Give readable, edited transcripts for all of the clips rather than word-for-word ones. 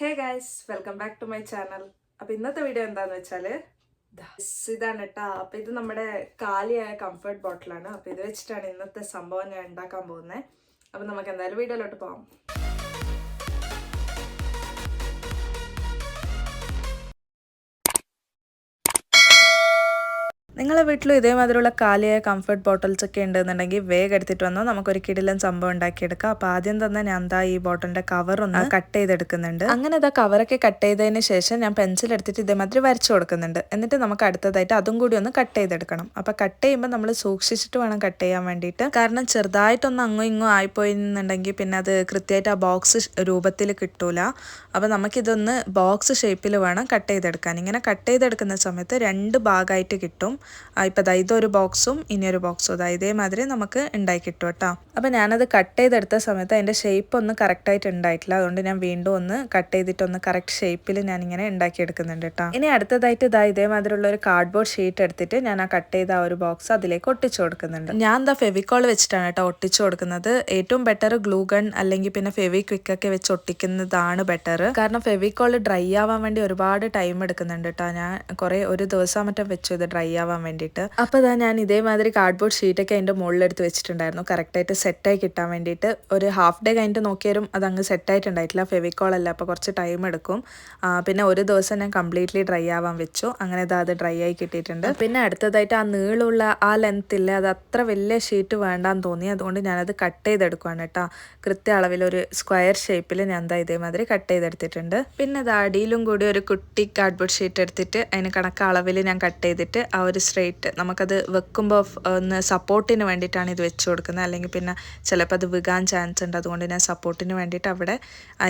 Hey guys, welcome back to my channel. അപ്പോൾ ഇന്നത്തെ video എന്താണെന്ന് വെച്ചാൽ ഇതാണ് കേട്ടോ. അപ്പോൾ ഇത് നമ്മുടെ കാലിയായ കംഫർട്ട് ബോട്ടിലാണ്. അപ്പോൾ ഇത് വെച്ചിട്ടാണ് ഇന്നത്തെ സംഭവം ഞാൻ ഉണ്ടാക്കാൻ പോകുന്നത്. അപ്പോൾ നമുക്ക് എന്തായാലും വീഡിയോയിലോട്ട് പോകാം. നിങ്ങളുടെ വീട്ടിലും ഇതേമാതിരിയുള്ള കാലിയായ കംഫർട്ട് ബോട്ടിൽസ് ഒക്കെ ഉണ്ടെന്നുണ്ടെങ്കിൽ വേഗം എടുത്തിട്ട് വന്നാൽ നമുക്കൊരു കിടിലൻ സംഭവം ഉണ്ടാക്കിയെടുക്കാം. അപ്പോൾ ആദ്യം തന്നെ ഞാൻ ഈ ബോട്ടിലിന്റെ കവർ ഒന്ന് കട്ട് ചെയ്തെടുക്കുന്നുണ്ട്. അങ്ങനെ കവറൊക്കെ കട്ട് ചെയ്തതിന് ശേഷം ഞാൻ പെൻസിൽ എടുത്തിട്ട് ഇതേമാതിരി വരച്ചു കൊടുക്കുന്നുണ്ട്. എന്നിട്ട് നമുക്ക് അടുത്തതായിട്ട് അതും കൂടി ഒന്ന് കട്ട് ചെയ്തെടുക്കണം. അപ്പോൾ കട്ട് ചെയ്യുമ്പോൾ നമ്മൾ സൂക്ഷിച്ചിട്ട് വേണം കട്ട് ചെയ്യാൻ വേണ്ടിയിട്ട്. കാരണം ചെറുതായിട്ടൊന്ന് അങ്ങും ഇങ്ങും ആയിപ്പോയിന്നുണ്ടെങ്കിൽ പിന്നെ അത് കൃത്യമായിട്ട് ആ ബോക്സ് രൂപത്തിൽ കിട്ടൂല. അപ്പോൾ നമുക്കിതൊന്ന് ബോക്സ് ഷേപ്പിൽ വേണം കട്ട് ചെയ്തെടുക്കാൻ. ഇങ്ങനെ കട്ട് ചെയ്തെടുക്കുന്ന സമയത്ത് രണ്ട് ഭാഗമായിട്ട് കിട്ടും. ഇപ്പോൾ ഇതൊരു ബോക്സും ഇനിയൊരു ബോക്സും ഇതേമാതിരി നമുക്ക് ഉണ്ടായി കിട്ടും കേട്ടോ. അപ്പോൾ ഞാനത് കട്ട് ചെയ്തെടുത്ത സമയത്ത് അതിൻ്റെ ഷേപ്പ് ഒന്ന് കറക്റ്റായിട്ട് ഉണ്ടായിട്ടില്ല. അതുകൊണ്ട് ഞാൻ വീണ്ടും ഒന്ന് കട്ട് ചെയ്തിട്ട് ഒന്ന് കറക്റ്റ് ഷേപ്പിൽ ഞാനിങ്ങനെ ഉണ്ടാക്കിയെടുക്കുന്നുണ്ട് കേട്ടോ. ഇനി അടുത്തതായിട്ട് ഇതേമാതിരിയുള്ള ഒരു കാർഡ്ബോർഡ് ഷീറ്റ് എടുത്തിട്ട് ഞാൻ ആ കട്ട് ചെയ്ത ആ ഒരു ബോക്സ് അതിലേക്ക് ഒട്ടിച്ചു കൊടുക്കുന്നുണ്ട്. ഞാൻ ഫെവിക്കോൾ വെച്ചിട്ടാണ് കേട്ടോ ഒട്ടിച്ചു കൊടുക്കുന്നത്. ഏറ്റവും ബെറ്റർ ഗ്ലൂ ഗൺ അല്ലെങ്കിൽ പിന്നെ ഫെവിക്വിക്ക് ഒക്കെ വെച്ച് ഒട്ടിക്കുന്നതാണ് ബെറ്റർ. കാരണം ഫെവിക്കോൾ ഡ്രൈ ആവാൻ വേണ്ടി ഒരുപാട് ടൈം എടുക്കുന്നുണ്ട് കേട്ടോ. ഞാൻ ഒരു ദിവസം മറ്റും വെച്ചു ഇത് ഡ്രൈ ആവാൻ വേണ്ടിയിട്ട്. അപ്പോൾ ഞാൻ ഇതേമാതിരി കാർഡ്ബോർഡ് ഷീറ്റൊക്കെ അതിൻ്റെ മുകളിലെടുത്ത് വെച്ചിട്ടുണ്ടായിരുന്നു, കറക്റ്റായിട്ട് സെറ്റായി കിട്ടാൻ വേണ്ടിയിട്ട്. ഒരു ഹാഫ് ഡേ കഴിഞ്ഞിട്ട് നോക്കിയാലും അത് അങ്ങ് സെറ്റായിട്ടുണ്ടായിട്ടില്ല. ഫെവിക്കോൾ അല്ല, അപ്പോൾ കുറച്ച് ടൈം എടുക്കും. പിന്നെ ഒരു ദിവസം ഞാൻ കംപ്ലീറ്റ്ലി ഡ്രൈ ആവാൻ വെച്ചു. അങ്ങനെ അത് ഡ്രൈ ആയി കിട്ടിയിട്ടുണ്ട്. പിന്നെ അടുത്തതായിട്ട് ആ നീളമുള്ള ആ ലെങ്ത് ഇല്ല, അത് അത്ര വലിയ ഷീറ്റ് വേണ്ടാന്ന് തോന്നി. അതുകൊണ്ട് ഞാനത് കട്ട് ചെയ്തെടുക്കുകയാണ് കേട്ടോ. കൃത്യ അളവിൽ ഒരു സ്ക്വയർ ഷേപ്പിൽ ഞാൻ ഇതേമാതിരി കട്ട് ചെയ്തെടുത്തിട്ടുണ്ട്. പിന്നെ അടിയിലും കൂടി ഒരു കുട്ടി കാർഡ്ബോർഡ് ഷീറ്റ് എടുത്തിട്ട് അതിന് കണക്ക് അളവിൽ ഞാൻ കട്ട് ചെയ്തിട്ട് ആ ഒരു സ്ട്രെയിറ്റ് നമുക്കത് വെക്കുമ്പോൾ ഒന്ന് സപ്പോർട്ടിന് വേണ്ടിയിട്ടാണ് ഇത് വെച്ച് കൊടുക്കുന്നത്. അല്ലെങ്കിൽ പിന്നെ ചിലപ്പോൾ അത് വികാൻ ചാൻസ് ഉണ്ട്. അതുകൊണ്ട് ഞാൻ സപ്പോർട്ടിന് വേണ്ടിയിട്ട് അവിടെ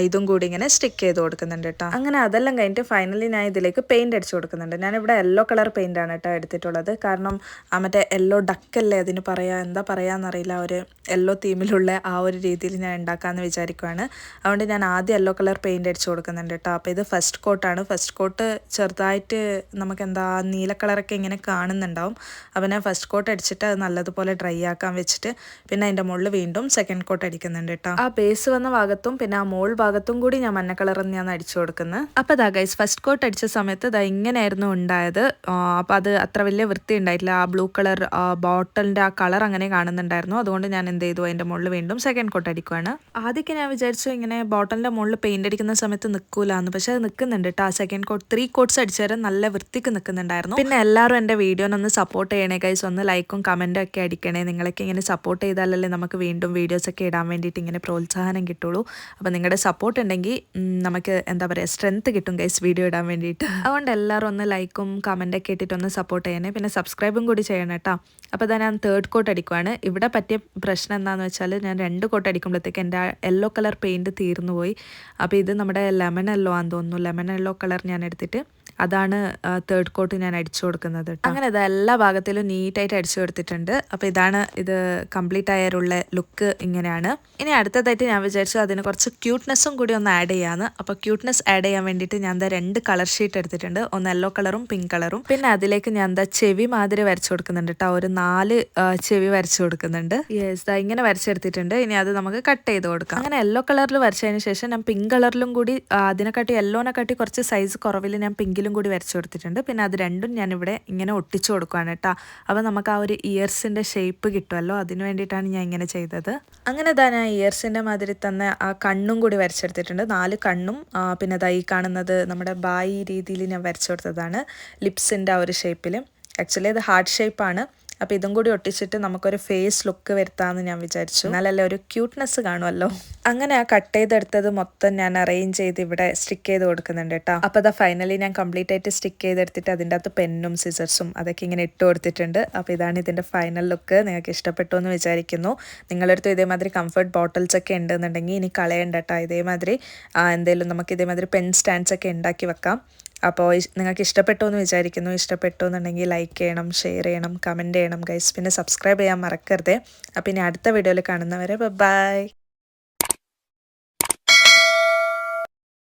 ഇതും കൂടി ഇങ്ങനെ സ്റ്റിക്ക് ചെയ്ത് കൊടുക്കുന്നുണ്ട് കേട്ടോ. അങ്ങനെ അതെല്ലാം കഴിഞ്ഞിട്ട് ഫൈനലി ഞാൻ ഇതിലേക്ക് പെയിൻറ് അടിച്ച് കൊടുക്കുന്നുണ്ട്. ഞാനിവിടെ യെല്ലോ കളർ പെയിൻ്റാണ് കേട്ടോ എടുത്തിട്ടുള്ളത്. കാരണം മറ്റേ യെല്ലോ ഡക്കല്ലേ അതിന് എന്താ പറയാന്നറിയില്ല, ഒരു യെല്ലോ തീമിലുള്ള ആ ഒരു രീതിയിൽ ഞാൻ ഉണ്ടാക്കാമെന്ന് വിചാരിക്കുകയാണ്. അതുകൊണ്ട് ഞാൻ ആദ്യം യെല്ലോ കളർ പെയിൻറ് അടിച്ച് കൊടുക്കുന്നുണ്ട് കേട്ടോ. അപ്പോൾ ഇത് ഫസ്റ്റ് കോട്ടാണ്. ഫസ്റ്റ് കോട്ട് ചെറുതായിട്ട് നമുക്ക് നീല കളറൊക്കെ ഇങ്ങനെ കാണുന്നുണ്ടാവും. അപ്പോൾ ഞാൻ ഫസ്റ്റ് കോട്ട് അടിച്ചിട്ട് അത് നല്ലതുപോലെ ഡ്രൈ ആക്കാൻ വെച്ചിട്ട് പിന്നെ അതിൻ്റെ മുകളിൽ വീണ്ടും സെക്കൻഡ് കോട്ട് അടിക്കുന്നുണ്ട് കേട്ടോ. ആ ബേസ് വന്ന ഭാഗത്തും പിന്നെ ആ മോൾ ഭാഗത്തും കൂടി ഞാൻ മഞ്ഞ കളർ തന്നെയാണ് അടിച്ചു കൊടുക്കുന്നത്. അപ്പോൾ ഗൈസ് ഫസ്റ്റ് കോട്ട് അടിച്ച സമയത്ത് ഇങ്ങനെയായിരുന്നു ഉണ്ടായത്. അപ്പോൾ അത് അത്ര വലിയ വൃത്തി ഉണ്ടായിട്ടില്ല. ആ ബ്ലൂ കളർ ബോട്ടലിൻ്റെ ആ കളർ അങ്ങനെ കാണുന്നുണ്ടായിരുന്നു. അതുകൊണ്ട് ഞാൻ എന്ത് ചെയ്തു, അതിൻ്റെ മുകളിൽ വീണ്ടും സെക്കൻഡ് കോട്ട് അടിക്കുകയാണ്. ആദ്യമൊക്കെ ഞാൻ വിചാരിച്ചു ഇങ്ങനെ ബോട്ടലിൻ്റെ മുകളിൽ പെയിൻ്റ് അടിക്കുന്ന സമയത്ത് നിൽക്കൂലെന്ന്. പക്ഷേ അത് നിൽക്കുന്നുണ്ട് കേട്ടോ. ആ സെക്കൻഡ് കോട്ട് 3 കോട്ട്സ് അടിച്ചാൽ നല്ല വൃത്തിക്ക് നിൽക്കുന്നുണ്ടായിരുന്നു. പിന്നെ എല്ലാവരും എൻ്റെ വീഡിയോനൊന്ന് സപ്പോർട്ട് ചെയ്യണേ ഗൈസ്. ഒന്ന് ലൈക്കും കമൻറ്റും ഒക്കെ അടിക്കണേ. നിങ്ങളൊക്കെ ഇങ്ങനെ സപ്പോർട്ട് ചെയ്താലല്ലേ നമുക്ക് വീണ്ടും വീഡിയോസൊക്കെ ഇടാൻ വേണ്ടിയിട്ട് ഇങ്ങനെ പ്രോത്സാഹനം കിട്ടുള്ളൂ. അപ്പോൾ നിങ്ങളുടെ സപ്പോർട്ട് ഉണ്ടെങ്കിൽ നമുക്ക് സ്ട്രെങ്ത് കിട്ടും ഗൈസ് വീഡിയോ ഇടാൻ വേണ്ടിയിട്ട്. അതുകൊണ്ട് എല്ലാവരും ഒന്ന് ലൈക്കും കമൻറ്റൊക്കെ ഇട്ടിട്ടൊന്ന് സപ്പോർട്ട് ചെയ്യണേ. പിന്നെ സബ്സ്ക്രൈബും കൂടി ചെയ്യണം കേട്ടോ. അപ്പോൾ ഞാൻ തേർഡ് കോട്ട് അടിക്കുവാണ്. ഇവിടെ പറ്റിയ പ്രശ്നം എന്താണെന്ന് വെച്ചാൽ ഞാൻ 2 കോട്ട് അടിക്കുമ്പോഴത്തേക്ക് എൻ്റെ യെല്ലോ കളർ പെയിൻറ് തീർന്നു പോയി. അപ്പോൾ ഇത് നമ്മുടെ ലെമൺ യെല്ലോ ആണെന്ന് തോന്നുന്നു. ലെമൺ യെല്ലോ കളർ ഞാൻ എടുത്തിട്ട് അതാണ് തേർഡ് കോട്ട് ഞാൻ അടിച്ചു കൊടുക്കുന്നത്. അങ്ങനെ എല്ലാ ഭാഗത്തിലും നീറ്റായിട്ട് അടിച്ചു കൊടുത്തിട്ടുണ്ട്. അപ്പോൾ ഇത് കംപ്ലീറ്റ് ആയുള്ള ലുക്ക് ഇങ്ങനെയാണ്. ഇനി അടുത്തതായിട്ട് ഞാൻ വിചാരിച്ചു അതിന് കുറച്ച് ക്യൂട്ട്നെസ്സും കൂടി ഒന്ന് ആഡ് ചെയ്യാന്ന്. അപ്പോൾ ക്യൂട്ട്നെസ് ആഡ് ചെയ്യാൻ വേണ്ടിയിട്ട് ഞാൻ 2 കളർ ഷീറ്റ് എടുത്തിട്ടുണ്ട്. ഒന്ന് യെല്ലോ കളറും പിങ്ക് കളറും. പിന്നെ അതിലേക്ക് ഞാൻ ചെവി മാതിരി വരച്ചു കൊടുക്കുന്നുണ്ട് കേട്ടോ. ഒരു 4 ചെവി വരച്ചു കൊടുക്കുന്നുണ്ട്. യെസ്, ഇങ്ങനെ വരച്ചെടുത്തിട്ടുണ്ട്. ഇനി അത് നമുക്ക് കട്ട് ചെയ്ത് കൊടുക്കാം. അങ്ങനെ യെല്ലോ കളറിൽ വരച്ചതിന് ശേഷം ഞാൻ പിങ്ക് കളറിലും കൂടി അതിനെക്കാട്ടി യെല്ലോനെക്കാട്ടി കുറച്ച് സൈസ് കുറവിൽ ഞാൻ പിങ്കിലും കൂടി വരച്ചു കൊടുത്തിട്ടുണ്ട്. പിന്നെ അത് രണ്ടും ഞാനിവിടെ ഇങ്ങനെ ഒട്ടിച്ചു കൊടുക്കുകയാണ് കേട്ടോ. അപ്പോൾ നമുക്ക് ആ ഒരു ഇയർസിൻ്റെ ഷേപ്പ് കിട്ടുമല്ലോ, അതിന് വേണ്ടിയിട്ടാണ് ഞാൻ ഇങ്ങനെ ചെയ്തത്. അങ്ങനെ ഞാൻ ഇയർസിൻ്റെ മാതിരി തന്നെ ആ കണ്ണും കൂടി വരച്ചെടുത്തിട്ടുണ്ട്. 4 കണ്ണും പിന്നെ ഈ കാണുന്നത് നമ്മുടെ ബായി രീതിയിൽ ഞാൻ വരച്ചു കൊടുത്തതാണ്, ലിപ്സിൻ്റെ ആ ഒരു ഷേപ്പിൽ. ആക്ച്വലി അത് ഹാർട്ട് ഷേപ്പാണ്. അപ്പോൾ ഇതും കൂടി ഒട്ടിച്ചിട്ട് നമുക്കൊരു ഫേസ് ലുക്ക് വരുത്താമെന്ന് ഞാൻ വിചാരിച്ചു. എന്നാലല്ലേ ഒരു ക്യൂട്ട്നെസ് കാണുമല്ലോ. അങ്ങനെ ആ കട്ട് ചെയ്തെടുത്തത് മൊത്തം ഞാൻ അറേഞ്ച് ചെയ്ത് ഇവിടെ സ്റ്റിക്ക് ചെയ്ത് കൊടുക്കുന്നുണ്ട് കേട്ടോ. അപ്പോൾ ഫൈനലി ഞാൻ കംപ്ലീറ്റ് ആയിട്ട് സ്റ്റിക്ക് ചെയ്തെടുത്തിട്ട് അതിൻ്റെ അകത്ത് പെന്നും സിസേഴ്സും അതൊക്കെ ഇങ്ങനെ ഇട്ട് കൊടുത്തിട്ടുണ്ട്. അപ്പോൾ ഇതാണ് ഇതിൻ്റെ ഫൈനൽ ലുക്ക്. നിങ്ങൾക്ക് ഇഷ്ടപ്പെട്ടു എന്ന് വിചാരിക്കുന്നു. നിങ്ങളടുത്ത് ഇതേമാതിരി കംഫർട്ട് ബോട്ടിൽസ് ഒക്കെ ഉണ്ടെന്നുണ്ടെങ്കിൽ ഇനി കളയണ്ട കേട്ടോ. ഇതേമാതിരി എന്തെങ്കിലും നമുക്ക് ഇതേമാതിരി പെൻ സ്റ്റാൻഡ്സ് ഒക്കെ ഉണ്ടാക്കി വെക്കാം. അപ്പോൾ നിങ്ങൾക്ക് ഇഷ്ടപ്പെട്ടു എന്ന് വിചാരിക്കുന്നു. ഇഷ്ടപ്പെട്ടു എന്നുണ്ടെങ്കിൽ ലൈക്ക് ചെയ്യണം, ഷെയർ ചെയ്യണം, കമൻറ്റ് ചെയ്യണം ഗൈസ്. പിന്നെ സബ്സ്ക്രൈബ് ചെയ്യാൻ മറക്കരുതേ. അപ്പോൾ ഇനി അടുത്ത വീഡിയോയിൽ കാണുന്നവരെ ബൈ.